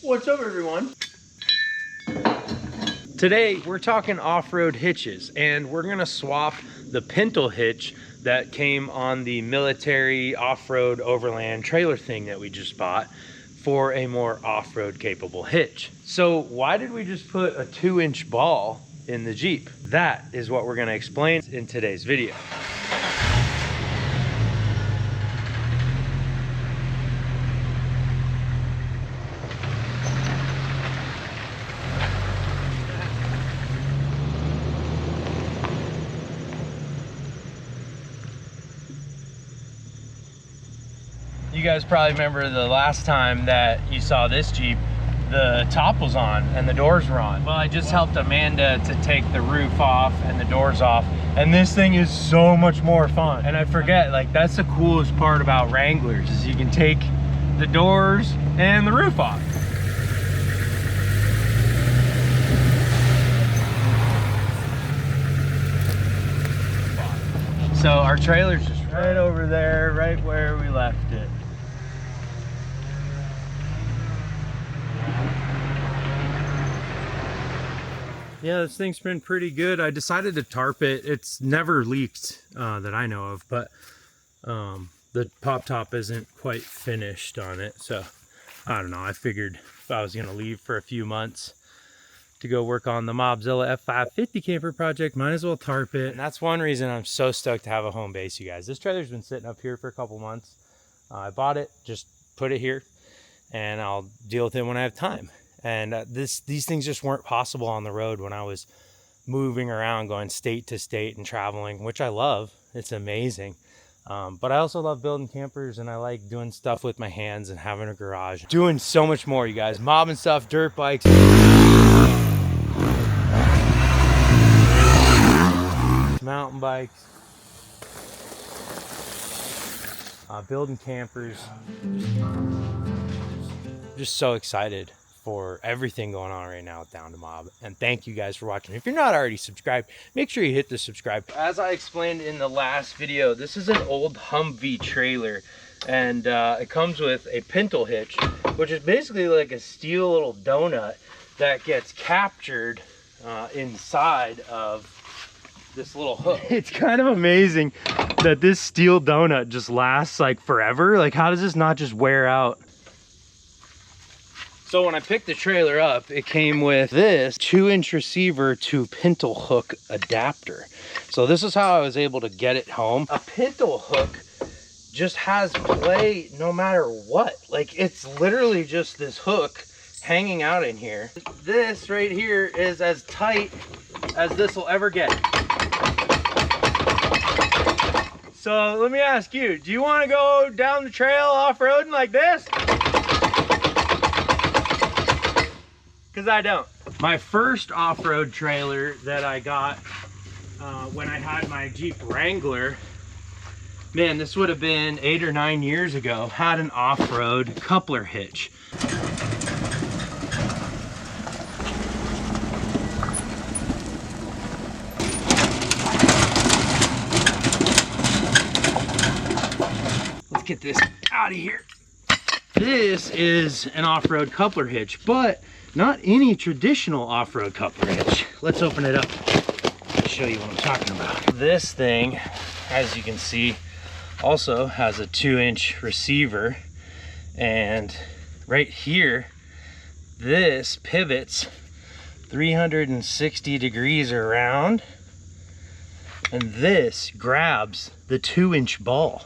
What's up, everyone? Today we're talking off-road hitches, and we're gonna swap the pintle hitch that came on the military off-road overland trailer thing that we just bought for a more off-road capable hitch. So why did we just put a 2-inch ball in the Jeep? That is what we're gonna explain in today's video. You guys probably remember the last time that you saw this Jeep, the top was on and the doors were on. Well, I just helped Amanda to take the roof off and the doors off, and this thing is so much more fun. And I forget, like, that's the coolest part about Wranglers, is you can take the doors and the roof off. So our trailer's just right over there, right where we left it. Yeah, this thing's been pretty good. I decided to tarp it. It's never leaked that I know of, but the pop top isn't quite finished on it. So I don't know. I figured if I was gonna leave for a few months to go work on the Mobzilla F550 camper project, might as well tarp it. And that's one reason I'm so stoked to have a home base, you guys. This trailer's been sitting up here for a couple months. I bought it, just put it here, and I'll deal with it when I have time. And these things just weren't possible on the road when I was moving around, going state to state and traveling, which I love. It's amazing. But I also love building campers, and I like doing stuff with my hands and having a garage. Doing so much more, you guys. Mobbing stuff, dirt bikes. Mountain bikes. Building campers. Just so excited for everything going on right now with Down to Mob, and thank you guys for watching. If you're not already subscribed, make sure you hit the subscribe. As I explained in the last video, this is an old Humvee trailer, and it comes with a pintle hitch, which is basically like a steel little donut that gets captured inside of this little hook. It's kind of amazing that this steel donut just lasts like forever. Like, how does this not just wear out? So when I picked the trailer up, it came with this 2-inch receiver to pintle hook adapter. So this is how I was able to get it home. A pintle hook just has play no matter what. Like, it's literally just this hook hanging out in here. This right here is as tight as this will ever get. So let me ask you, do you want to go down the trail off-roading like this? Because I don't. My first off-road trailer that I got when I had my Jeep Wrangler, man, this would have been 8 or 9 years ago, had an off-road coupler hitch. Let's get this out of here. This is an off-road coupler hitch, but not any traditional off-road coupler hitch. Let's open it up and show you what I'm talking about. This thing, as you can see, also has a 2-inch receiver, and right here, this pivots 360 degrees around, and this grabs the 2-inch ball.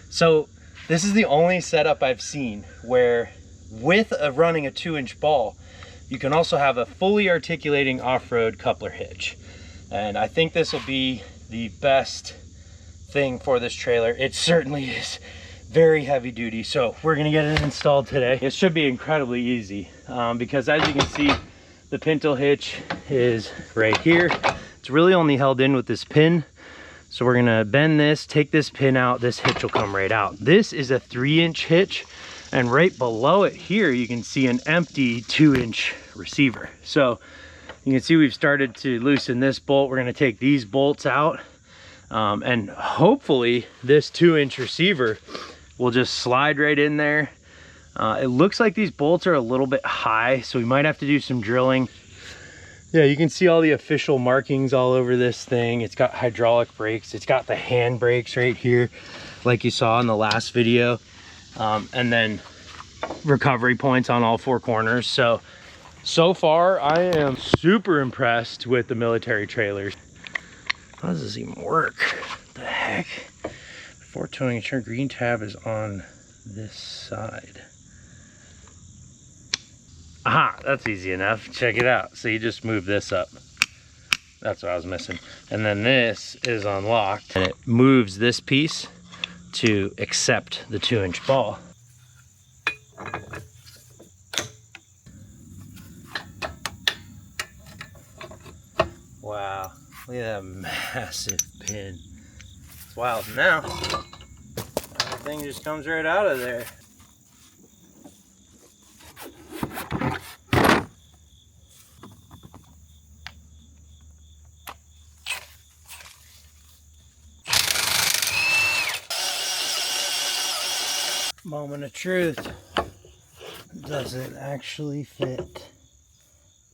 So this is the only setup I've seen where with running a 2-inch ball, you can also have a fully articulating off-road coupler hitch. And I think this will be the best thing for this trailer. It certainly is very heavy duty. So we're gonna get it installed today. It should be incredibly easy because, as you can see, the pintle hitch is right here. It's really only held in with this pin. So we're gonna bend this, take this pin out, this hitch will come right out. This is a 3-inch hitch, and right below it here, you can see an empty 2-inch receiver. So you can see we've started to loosen this bolt. We're gonna take these bolts out, and hopefully this 2-inch receiver will just slide right in there. It looks like these bolts are a little bit high, so we might have to do some drilling. Yeah, you can see all the official markings all over this thing. It's got hydraulic brakes. It's got the hand brakes right here, like you saw in the last video. And then recovery points on all 4 corners. So far, I am super impressed with the military trailers. How does this even work? What the heck? Before towing, ensure green tab is on this side. Aha, that's easy enough. Check it out. So you just move this up. That's what I was missing. And then this is unlocked, and it moves this piece to accept the 2-inch ball. Wow, look at that massive pin. It's wild. Now, everything just comes right out of there. Moment of truth. Does it actually fit?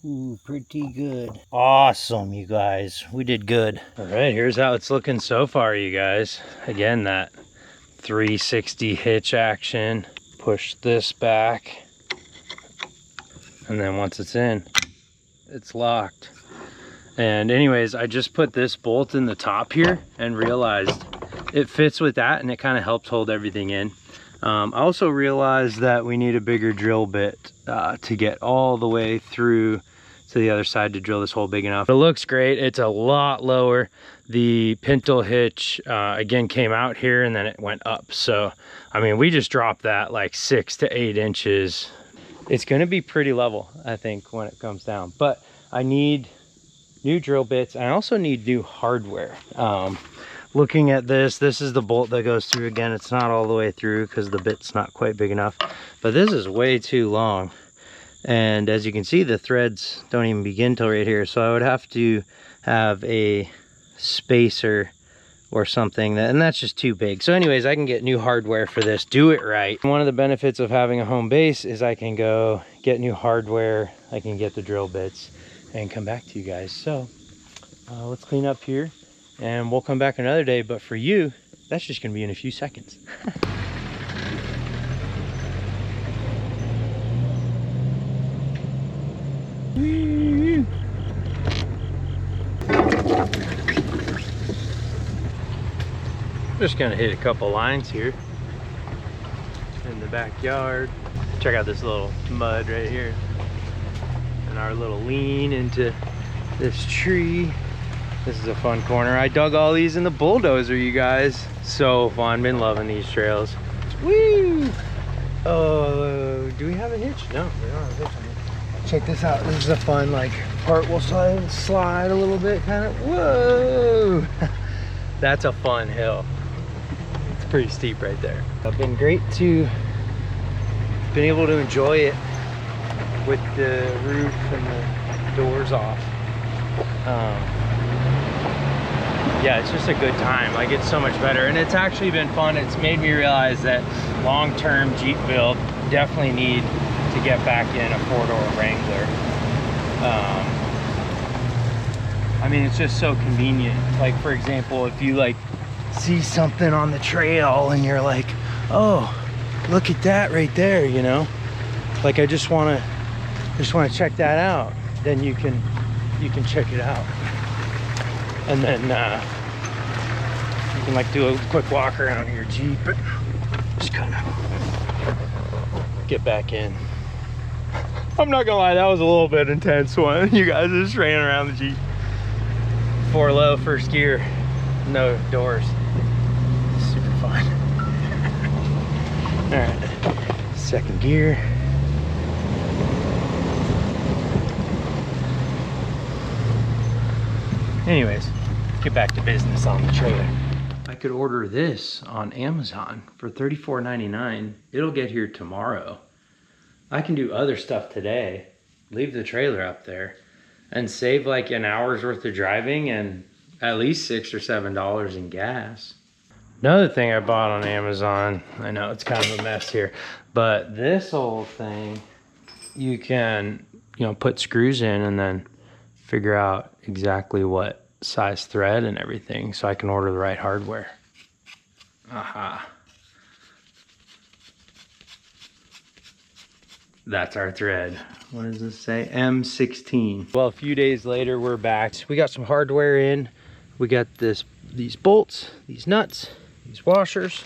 Ooh, pretty good. Awesome, you guys. We did good. All right, here's how it's looking so far, you guys. Again, that 360 hitch action. Push this back. And then once it's in, it's locked. And anyways, I just put this bolt in the top here and realized it fits with that, and it kind of helps hold everything in. I also realized that we need a bigger drill bit to get all the way through to the other side to drill this hole big enough. It looks great. It's a lot lower. The pintle hitch again came out here and then it went up. So, I mean, we just dropped that like 6 to 8 inches. It's gonna be pretty level, I think, when it comes down. But I need new drill bits. I also need new hardware. Looking at this is the bolt that goes through. Again, it's not all the way through because the bit's not quite big enough, but this is way too long. And as you can see, the threads don't even begin till right here. So I would have to have a spacer or something, and that's just too big. So anyways, I can get new hardware for this, do it right. One of the benefits of having a home base is I can go get new hardware, I can get the drill bits and come back to you guys. So let's clean up here. And we'll come back another day, but for you, that's just gonna be in a few seconds. Just gonna hit a couple lines here in the backyard. Check out this little mud right here. And our little lean into this tree. This is a fun corner. I dug all these in the bulldozer, you guys. So fun, been loving these trails. Woo! Oh, do we have a hitch? No, we don't have a hitch on it. Check this out. This is a fun, like, part will slide a little bit, kind of. Whoa! That's a fun hill. It's pretty steep right there. It's been great to been able to enjoy it with the roof and the doors off. Yeah, it's just a good time. Like, it's so much better, and it's actually been fun. It's made me realize that long-term Jeep build definitely need to get back in a 4-door Wrangler. I mean, it's just so convenient. Like, for example, if you like see something on the trail and you're like, oh, look at that right there, you know, like, I just want to check that out, then you can check it out. And then you can like do a quick walk around your Jeep, but just kind of get back in. I'm not gonna lie, that was a little bit intense one. You guys just ran around the Jeep. 4 low, first gear, no doors. Super fun. All right, second gear. Anyways, get back to business on the trailer. I could order this on Amazon for $34.99. It'll get here tomorrow. I can do other stuff today, leave the trailer up there, and save like an hour's worth of driving and at least $6 or $7 in gas. Another thing I bought on Amazon, I know it's kind of a mess here, but this old thing, you can, you know, put screws in and then figure out exactly what size thread and everything so I can order the right hardware. Aha. That's our thread. What does this say? M16. Well, a few days later, we're back. We got some hardware in. We got these bolts, these nuts, these washers,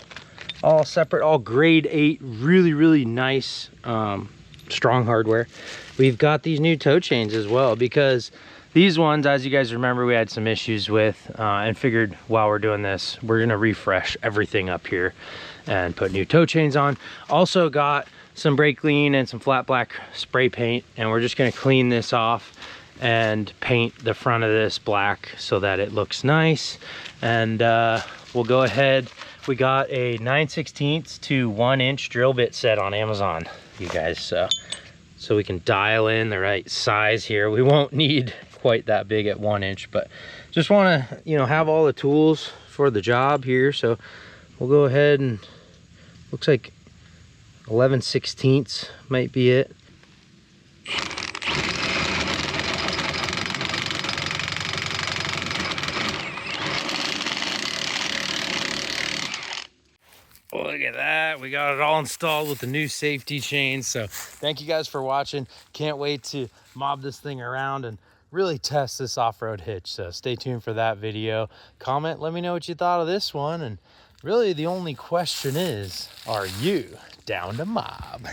all separate, all grade 8, really, really nice, strong hardware. We've got these new toe chains as well, because these ones, as you guys remember, we had some issues with, and figured while we're doing this, we're gonna refresh everything up here and put new toe chains on. Also got some brake clean and some flat black spray paint, and we're just gonna clean this off and paint the front of this black so that it looks nice. And we'll go ahead. We got a 9/16 to 1 inch drill bit set on Amazon, you guys, so we can dial in the right size here. We won't need quite that big at 1 inch, but just want to, you know, have all the tools for the job here. So we'll go ahead, and looks like 11/16 might be it. Look at that, we got it all installed with the new safety chains. So thank you guys for watching. Can't wait to mob this thing around and really test this off-road hitch. So stay tuned for that video. Comment, let me know what you thought of this one. And really the only question is, are you down to mob?